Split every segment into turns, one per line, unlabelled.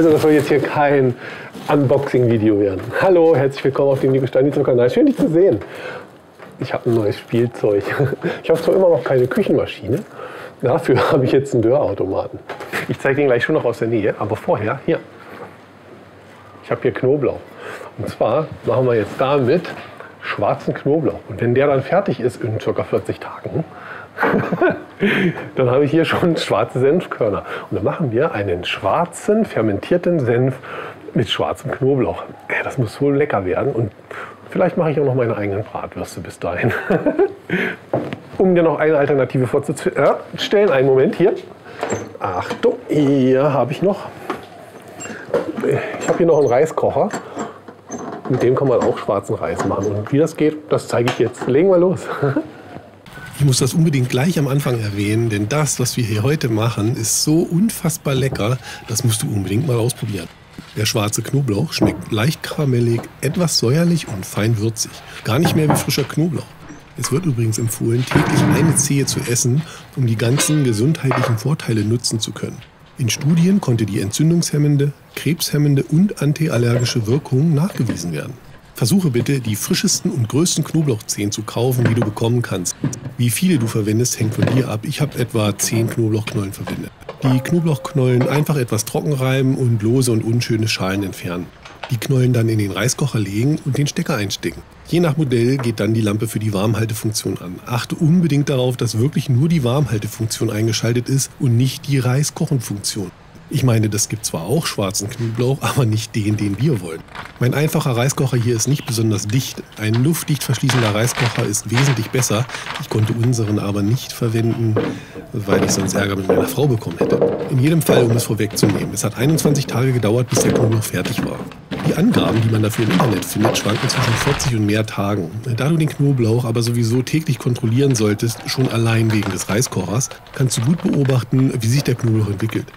Also das soll jetzt hier kein Unboxing-Video werden. Hallo, herzlich willkommen auf dem Nico Stanizow-Kanal. Schön, dich zu sehen. Ich habe ein neues Spielzeug. Ich habe zwar immer noch keine Küchenmaschine, dafür habe ich jetzt einen Dörrautomaten. Ich zeige den gleich schon noch aus der Nähe, aber vorher, hier. Ich habe hier Knoblauch. Und zwar machen wir jetzt damit schwarzen Knoblauch. Und wenn der dann fertig ist in ca. 40 Tagen, dann habe ich hier schon schwarze Senfkörner. Und dann machen wir einen schwarzen, fermentierten Senf mit schwarzem Knoblauch. Das muss wohl lecker werden. Und vielleicht mache ich auch noch meine eigenen Bratwürste bis dahin. Um dir noch eine Alternative vorzustellen, einen Moment hier. Achtung, hier habe ich noch. Ich habe hier noch einen Reiskocher. Mit dem kann man auch schwarzen Reis machen. Und wie das geht, das zeige ich jetzt. Legen wir los.
Ich muss das unbedingt gleich am Anfang erwähnen, denn das, was wir hier heute machen, ist so unfassbar lecker, das musst du unbedingt mal ausprobieren. Der schwarze Knoblauch schmeckt leicht karamellig, etwas säuerlich und fein würzig. Gar nicht mehr wie frischer Knoblauch. Es wird übrigens empfohlen, täglich eine Zehe zu essen, um die ganzen gesundheitlichen Vorteile nutzen zu können. In Studien konnte die entzündungshemmende, krebshemmende und antiallergische Wirkung nachgewiesen werden. Versuche bitte, die frischesten und größten Knoblauchzehen zu kaufen, die du bekommen kannst. Wie viele du verwendest, hängt von dir ab. Ich habe etwa 10 Knoblauchknollen verwendet. Die Knoblauchknollen einfach etwas trocken reiben und lose und unschöne Schalen entfernen. Die Knollen dann in den Reiskocher legen und den Stecker einstecken. Je nach Modell geht dann die Lampe für die Warmhaltefunktion an. Achte unbedingt darauf, dass wirklich nur die Warmhaltefunktion eingeschaltet ist und nicht die Reiskochenfunktion. Ich meine, das gibt zwar auch schwarzen Knoblauch, aber nicht den wir wollen. Mein einfacher Reiskocher hier ist nicht besonders dicht. Ein luftdicht verschließender Reiskocher ist wesentlich besser. Ich konnte unseren aber nicht verwenden, weil ich sonst Ärger mit meiner Frau bekommen hätte. In jedem Fall, um es vorwegzunehmen, es hat 21 Tage gedauert, bis der Knoblauch fertig war. Die Angaben, die man dafür im Internet findet, schwanken zwischen 40 und mehr Tagen. Da du den Knoblauch aber sowieso täglich kontrollieren solltest, schon allein wegen des Reiskochers, kannst du gut beobachten, wie sich der Knoblauch entwickelt.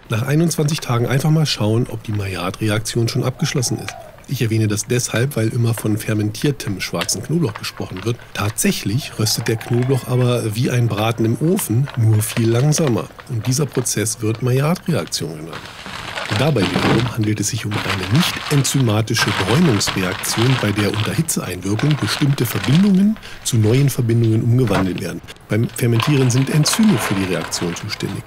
Nach 21 Tagen einfach mal schauen, ob die Maillard-Reaktion schon abgeschlossen ist. Ich erwähne das deshalb, weil immer von fermentiertem schwarzen Knoblauch gesprochen wird. Tatsächlich röstet der Knoblauch aber wie ein Braten im Ofen, nur viel langsamer. Und dieser Prozess wird Maillard-Reaktion genannt. Dabei wiederum handelt es sich um eine nicht enzymatische Bräunungsreaktion, bei der unter Hitzeeinwirkung bestimmte Verbindungen zu neuen Verbindungen umgewandelt werden. Beim Fermentieren sind Enzyme für die Reaktion zuständig.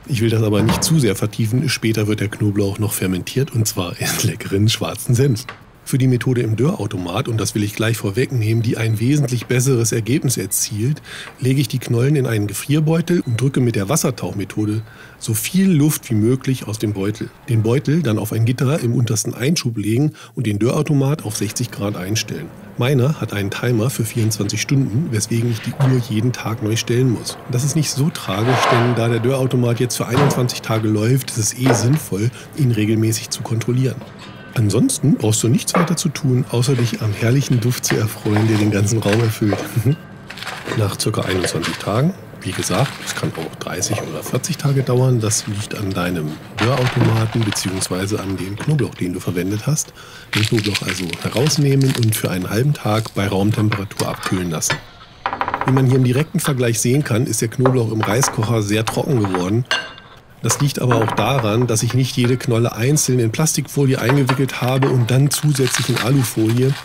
Ich will das aber nicht zu sehr vertiefen, später wird der Knoblauch noch fermentiert und zwar in leckeren schwarzen Senf. Für die Methode im Dörrautomat, und das will ich gleich vorwegnehmen, die ein wesentlich besseres Ergebnis erzielt, lege ich die Knollen in einen Gefrierbeutel und drücke mit der Wassertauchmethode so viel Luft wie möglich aus dem Beutel. Den Beutel dann auf ein Gitter im untersten Einschub legen und den Dörrautomat auf 60 Grad einstellen. Meiner hat einen Timer für 24 Stunden, weswegen ich die Uhr jeden Tag neu stellen muss. Das ist nicht so tragisch, denn da der Dörrautomat jetzt für 21 Tage läuft, ist es sinnvoll, ihn regelmäßig zu kontrollieren. Ansonsten brauchst du nichts weiter zu tun, außer dich am herrlichen Duft zu erfreuen, der den ganzen Raum erfüllt. Nach ca. 21 Tagen, wie gesagt, es kann auch 30 oder 40 Tage dauern, das liegt an deinem Dörrautomaten bzw. an dem Knoblauch, den du verwendet hast. Den Knoblauch also herausnehmen und für einen halben Tag bei Raumtemperatur abkühlen lassen. Wie man hier im direkten Vergleich sehen kann, ist der Knoblauch im Reiskocher sehr trocken geworden. Das liegt aber auch daran, dass ich nicht jede Knolle einzeln in Plastikfolie eingewickelt habe und dann zusätzlich in Alufolie,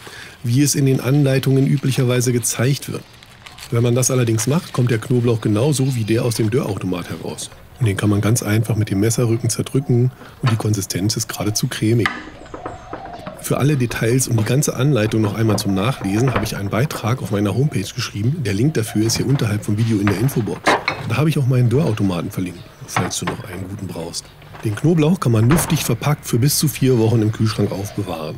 wie es in den Anleitungen üblicherweise gezeigt wird. Wenn man das allerdings macht, kommt der Knoblauch genauso wie der aus dem Dörrautomat heraus. Und den kann man ganz einfach mit dem Messerrücken zerdrücken und die Konsistenz ist geradezu cremig. Für alle Details und die ganze Anleitung noch einmal zum Nachlesen habe ich einen Beitrag auf meiner Homepage geschrieben. Der Link dafür ist hier unterhalb vom Video in der Infobox. Da habe ich auch meinen Dörrautomaten verlinkt, falls du noch einen guten brauchst. Den Knoblauch kann man luftig verpackt für bis zu 4 Wochen im Kühlschrank aufbewahren.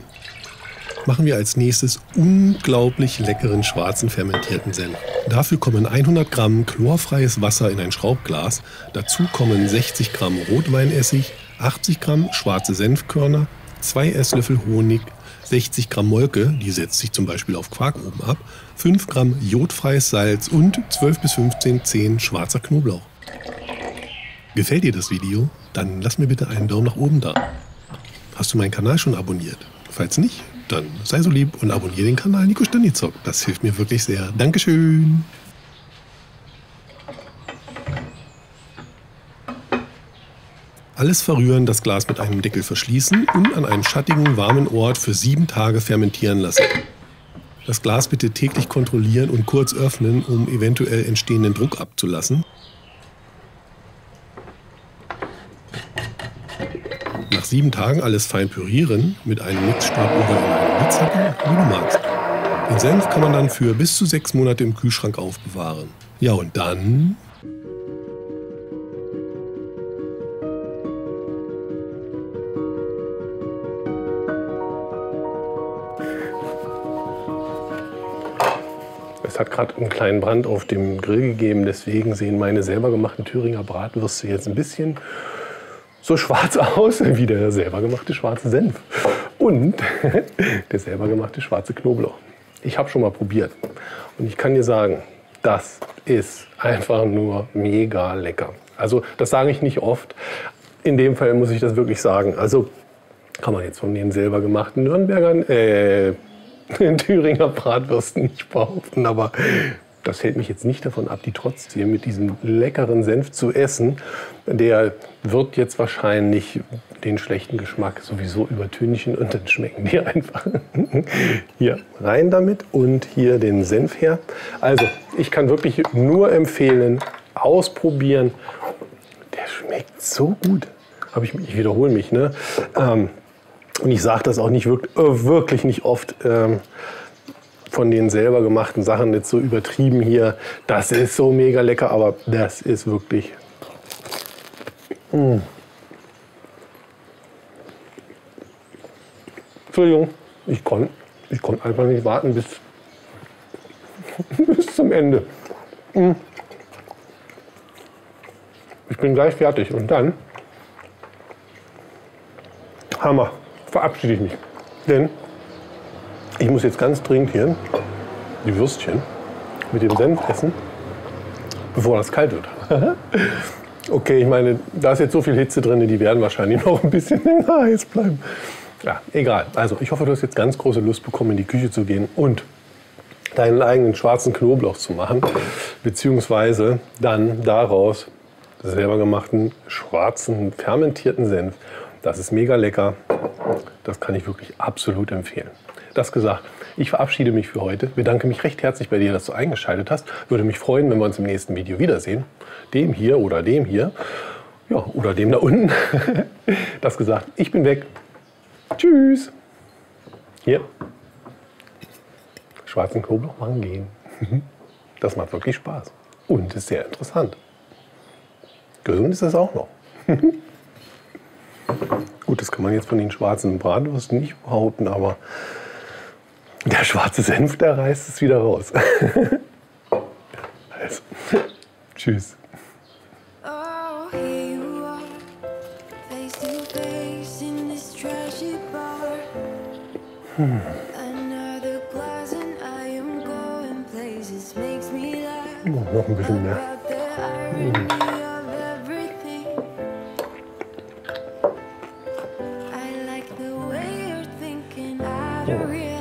Machen wir als nächstes unglaublich leckeren schwarzen fermentierten Senf. Dafür kommen 100 Gramm chlorfreies Wasser in ein Schraubglas. Dazu kommen 60 Gramm Rotweinessig, 80 Gramm schwarze Senfkörner, 2 Esslöffel Honig, 60 Gramm Molke, die setzt sich zum Beispiel auf Quark oben ab, 5 Gramm jodfreies Salz und 12 bis 15 Zehen schwarzer Knoblauch. Gefällt dir das Video? Dann lass mir bitte einen Daumen nach oben da. Hast du meinen Kanal schon abonniert? Falls nicht, dann sei so lieb und abonniere den Kanal Nico Stanizow. Das hilft mir wirklich sehr. Dankeschön. alles verrühren, das Glas mit einem Deckel verschließen und an einen schattigen, warmen Ort für 7 Tage fermentieren lassen. Das Glas bitte täglich kontrollieren und kurz öffnen, um eventuell entstehenden Druck abzulassen. Nach 7 Tagen alles fein pürieren, mit einem Mixstab oder in einem Blitzhacken, wie du magst. Den Senf kann man dann für bis zu 6 Monate im Kühlschrank aufbewahren. Ja, und dann...
Es hat gerade einen kleinen Brand auf dem Grill gegeben, deswegen sehen meine selber gemachten Thüringer Bratwürste jetzt ein bisschen so schwarz aus wie der selber gemachte schwarze Senf und der selber gemachte schwarze Knoblauch. Ich habe schon mal probiert und ich kann dir sagen, das ist einfach nur mega lecker. Also das sage ich nicht oft. In dem Fall muss ich das wirklich sagen. Also kann man jetzt von den selber gemachten Nürnbergern, Thüringer Bratwürsten nicht behaupten, aber das hält mich jetzt nicht davon ab, die trotzdem mit diesem leckeren Senf zu essen. Der wird jetzt wahrscheinlich den schlechten Geschmack sowieso übertünchen und dann schmecken die einfach. Hier rein damit und hier den Senf her. Also ich kann wirklich nur empfehlen, ausprobieren. Der schmeckt so gut. Ich wiederhole mich, ne? Und ich sage das auch nicht wirklich nicht oft von den selber gemachten Sachen, jetzt so übertrieben hier. Das ist so mega lecker, aber das ist wirklich... Entschuldigung, ich konnte einfach nicht warten bis zum Ende. Ich bin gleich fertig und dann... Hammer. Verabschiede ich mich. Denn ich muss jetzt ganz dringend hier die Würstchen mit dem Senf essen, bevor das kalt wird. Okay, ich meine, da ist jetzt so viel Hitze drin, die werden wahrscheinlich noch ein bisschen länger heiß bleiben. Ja, egal. Also ich hoffe, du hast jetzt ganz große Lust bekommen, in die Küche zu gehen und deinen eigenen schwarzen Knoblauch zu machen, beziehungsweise dann daraus selber gemachten schwarzen fermentierten Senf. Das ist mega lecker. Das kann ich wirklich absolut empfehlen. Das gesagt, ich verabschiede mich für heute. Bedanke mich recht herzlich bei dir, dass du eingeschaltet hast. Würde mich freuen, wenn wir uns im nächsten Video wiedersehen. Dem hier oder dem hier. Ja, oder dem da unten. Das gesagt, ich bin weg. Tschüss. Hier. Schwarzen Knoblauch machen gehen. Das macht wirklich Spaß. Und ist sehr interessant. Gesund ist es auch noch. Gut, das kann man jetzt von den schwarzen Bratwürsten nicht behaupten, aber der schwarze Senf, der reißt es wieder raus. Also, tschüss.
Oh, here you are, face to face in this trashy bar. Another glass and I am going places, makes me laugh.
Noch ein bisschen mehr.
About the irony of everything. I like the way you're thinking, I don't really